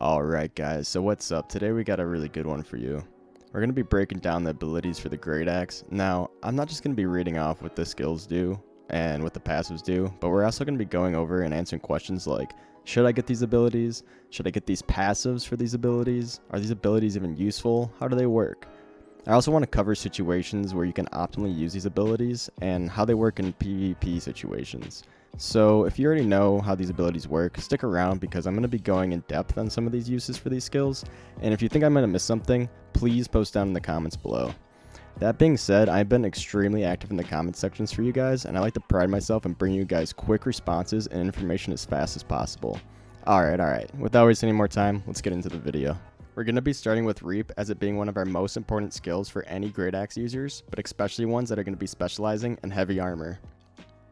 Alright guys, so what's up? Today we got a really good one for you. We're going to be breaking down the abilities for the Great Axe. Now, I'm not just going to be reading off what the skills do and what the passives do, but we're also going to be going over and answering questions like, should I get these abilities? Should I get these passives for these abilities? Are these abilities even useful? How do they work? I also want to cover situations where you can optimally use these abilities and how they work in PvP situations. So if you already know how these abilities work, stick around because I'm going to be going in depth on some of these uses for these skills, and if you think I'm going to miss something, please post down in the comments below. That being said, I've been extremely active in the comment sections for you guys, and I like to pride myself in bringing you guys quick responses and information as fast as possible. Alright, without wasting any more time, let's get into the video. We're going to be starting with Reap as it being one of our most important skills for any Great Axe users, but especially ones that are going to be specializing in heavy armor.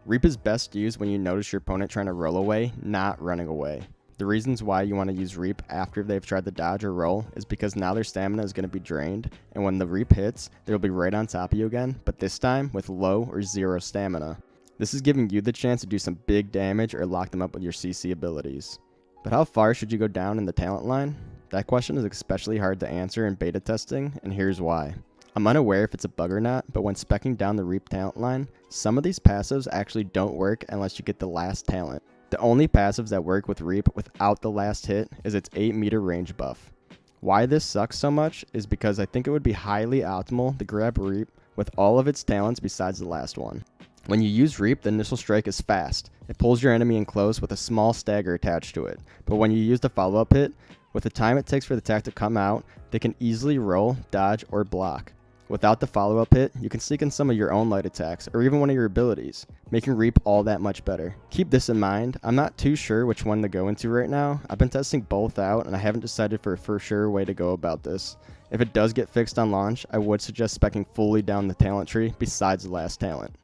Reap is best used when you notice your opponent trying to roll away, not running away. The reasons why you want to use Reap after they've tried to dodge or roll is because now their stamina is going to be drained, and when the Reap hits, they'll be right on top of you again, but this time with low or zero stamina. This is giving you the chance to do some big damage or lock them up with your CC abilities. But how far should you go down in the talent line? That question is especially hard to answer in beta testing, and here's why. I'm unaware if it's a bug or not, but when speccing down the Reap talent line, some of these passives actually don't work unless you get the last talent. The only passives that work with Reap without the last hit is its 8-meter range buff. Why this sucks so much is because I think it would be highly optimal to grab Reap with all of its talents besides the last one. When you use Reap, the initial strike is fast. It pulls your enemy in close with a small stagger attached to it, but when you use the follow-up hit, with the time it takes for the attack to come out, they can easily roll, dodge, or block. Without the follow-up hit, you can sneak in some of your own light attacks, or even one of your abilities, making Reap all that much better. Keep this in mind, I'm not too sure which one to go into right now. I've been testing both out, and I haven't decided for a for sure way to go about this. If it does get fixed on launch, I would suggest speccing fully down the talent tree besides the last talent.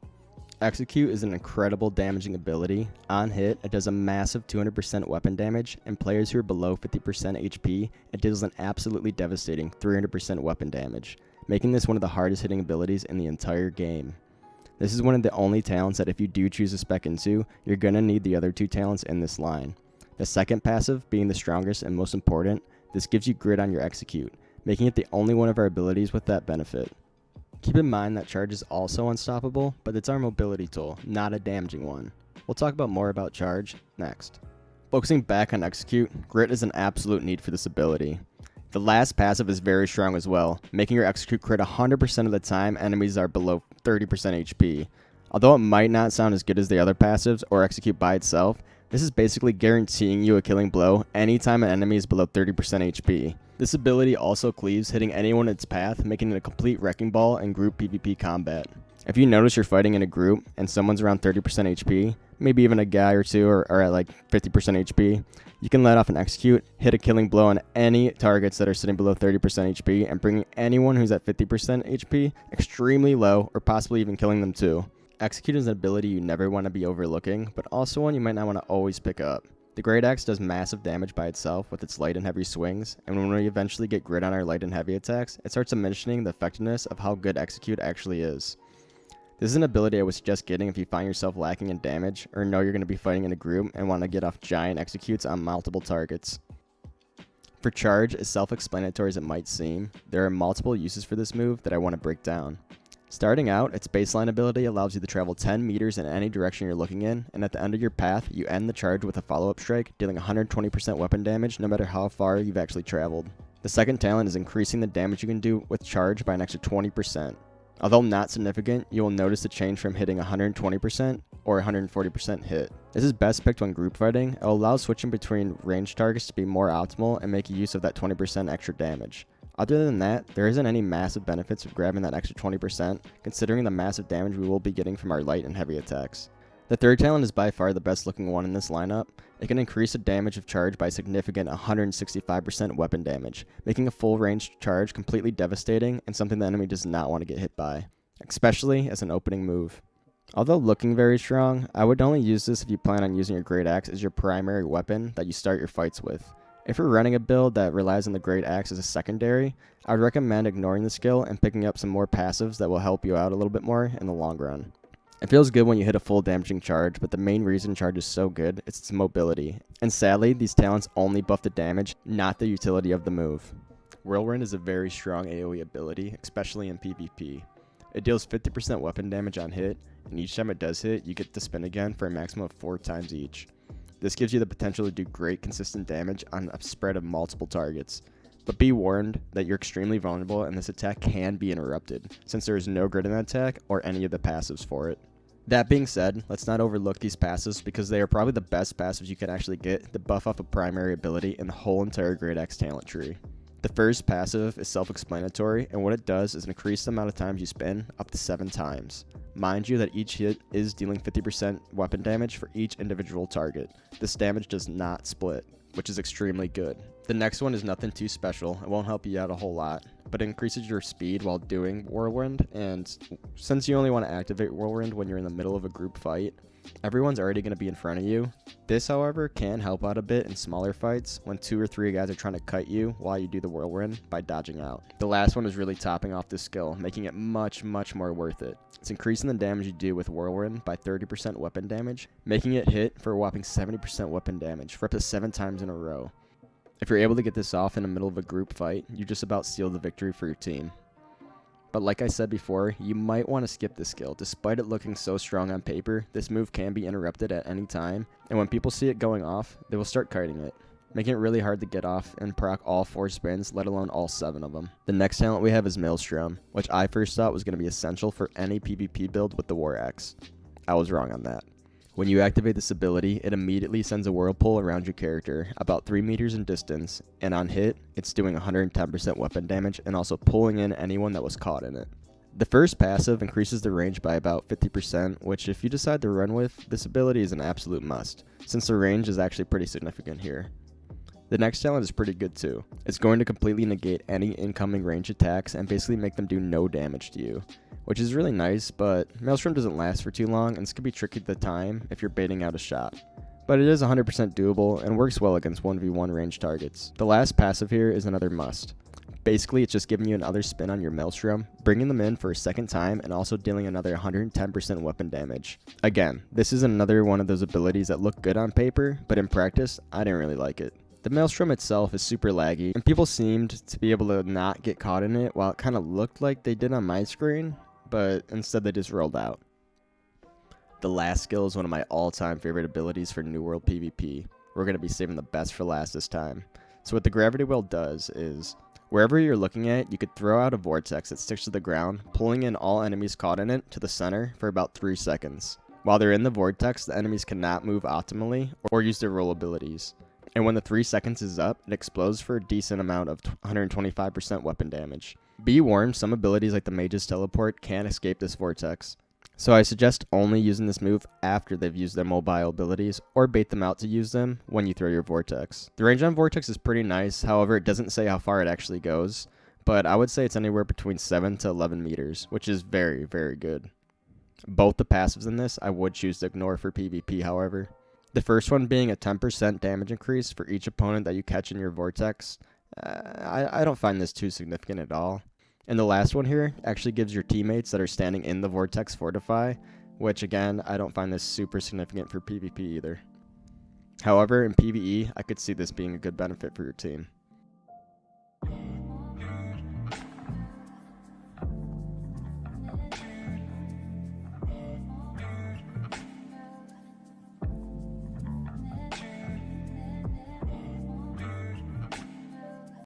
Execute is an incredible damaging ability. On hit, it does a massive 200% weapon damage, and players who are below 50% HP, it deals an absolutely devastating 300% weapon damage, making this one of the hardest hitting abilities in the entire game. This is one of the only talents that if you do choose to spec into, you're gonna need the other two talents in this line. The second passive, being the strongest and most important, this gives you grit on your execute, making it the only one of our abilities with that benefit. Keep in mind that charge is also unstoppable, but it's our mobility tool, not a damaging one. We'll talk about more about charge next. Focusing back on execute, grit is an absolute need for this ability. The last passive is very strong as well, making your execute crit 100% of the time enemies are below 30% HP. Although it might not sound as good as the other passives or execute by itself, this is basically guaranteeing you a killing blow anytime an enemy is below 30% HP. This ability also cleaves, hitting anyone in its path, making it a complete wrecking ball in group PvP combat. If you notice you're fighting in a group and someone's around 30% HP, maybe even a guy or two are at like 50% HP, you can let off an execute, hit a killing blow on any targets that are sitting below 30% HP, and bringing anyone who's at 50% HP extremely low, or possibly even killing them too. Execute is an ability you never want to be overlooking, but also one you might not want to always pick up. The Great Axe does massive damage by itself with its light and heavy swings, and when we eventually get grit on our light and heavy attacks, it starts diminishing the effectiveness of how good Execute actually is. This is an ability I would suggest getting if you find yourself lacking in damage, or know you're going to be fighting in a group and want to get off giant executes on multiple targets. For charge, as self-explanatory as it might seem, there are multiple uses for this move that I want to break down. Starting out, its baseline ability allows you to travel 10 meters in any direction you're looking in, and at the end of your path, you end the charge with a follow-up strike, dealing 120% weapon damage no matter how far you've actually traveled. The second talent is increasing the damage you can do with charge by an extra 20%. Although not significant, you will notice the change from hitting 120% or 140% hit. This is best picked when group fighting. It will allow switching between ranged targets to be more optimal and make use of that 20% extra damage. Other than that, there isn't any massive benefits of grabbing that extra 20%, considering the massive damage we will be getting from our light and heavy attacks. The third talent is by far the best looking one in this lineup. It can increase the damage of charge by a significant 165% weapon damage, making a full range charge completely devastating and something the enemy does not want to get hit by, especially as an opening move. Although looking very strong, I would only use this if you plan on using your Great Axe as your primary weapon that you start your fights with. If you're running a build that relies on the Great Axe as a secondary, I would recommend ignoring the skill and picking up some more passives that will help you out a little bit more in the long run. It feels good when you hit a full damaging charge, but the main reason charge is so good is its mobility. And sadly, these talents only buff the damage, not the utility of the move. Whirlwind is a very strong AoE ability, especially in PvP. It deals 50% weapon damage on hit, and each time it does hit, you get to spin again for a maximum of 4 times each. This gives you the potential to do great consistent damage on a spread of multiple targets. But be warned that you're extremely vulnerable and this attack can be interrupted, since there is no grid in that attack or any of the passives for it. That being said, let's not overlook these passives because they are probably the best passives you can actually get to buff off a primary ability in the whole entire Great Axe talent tree. The first passive is self-explanatory, and what it does is increase the amount of times you spin up to 7 times. Mind you that each hit is dealing 50% weapon damage for each individual target. This damage does not split, which is extremely good. The next one is nothing too special, it won't help you out a whole lot, but it increases your speed while doing Whirlwind, and since you only want to activate Whirlwind when you're in the middle of a group fight, everyone's already going to be in front of you. This, however, can help out a bit in smaller fights when 2 or 3 guys are trying to cut you while you do the Whirlwind by dodging out. The last one is really topping off this skill, making it much more worth it. It's increasing the damage you do with Whirlwind by 30% weapon damage, making it hit for a whopping 70% weapon damage for up to 7 times in a row. If you're able to get this off in the middle of a group fight, you just about seal the victory for your team. But like I said before, you might want to skip this skill. Despite it looking so strong on paper, this move can be interrupted at any time, and when people see it going off, they will start kiting it, making it really hard to get off and proc all 4 spins, let alone all 7 of them. The next talent we have is Maelstrom, which I first thought was going to be essential for any PvP build with the War Axe. I was wrong on that. When you activate this ability, it immediately sends a whirlpool around your character, about 3 meters in distance, and on hit, it's doing 110% weapon damage and also pulling in anyone that was caught in it. The first passive increases the range by about 50%, which if you decide to run with, this ability is an absolute must, since the range is actually pretty significant here. The next talent is pretty good too. It's going to completely negate any incoming range attacks and basically make them do no damage to you, which is really nice, but Maelstrom doesn't last for too long and this could be tricky at the time if you're baiting out a shot. But it is 100% doable and works well against 1v1 range targets. The last passive here is another must. Basically, it's just giving you another spin on your Maelstrom, bringing them in for a second time, and also dealing another 110% weapon damage. Again, this is another one of those abilities that look good on paper, but in practice, I didn't really like it. The Maelstrom itself is super laggy, and people seemed to be able to not get caught in it while it kind of looked like they did on my screen, but instead they just rolled out. The last skill is one of my all-time favorite abilities for New World PvP. We're going to be saving the best for last this time. So what the Gravity Well does is, wherever you're looking at, you could throw out a vortex that sticks to the ground, pulling in all enemies caught in it to the center for about 3 seconds. While they're in the vortex, the enemies cannot move optimally or use their roll abilities. And when the 3 seconds is up, it explodes for a decent amount of 125% weapon damage. Be warned, some abilities like the Mage's Teleport can escape this vortex. So I suggest only using this move after they've used their mobile abilities, or bait them out to use them when you throw your vortex. The range on vortex is pretty nice, however it doesn't say how far it actually goes, but I would say it's anywhere between 7 to 11 meters, which is very good. Both the passives in this I would choose to ignore for PvP, however. The first one being a 10% damage increase for each opponent that you catch in your vortex. I don't find this too significant at all. And the last one here actually gives your teammates that are standing in the vortex fortify, which again, I don't find this super significant for PvP either. However, in PvE, I could see this being a good benefit for your team.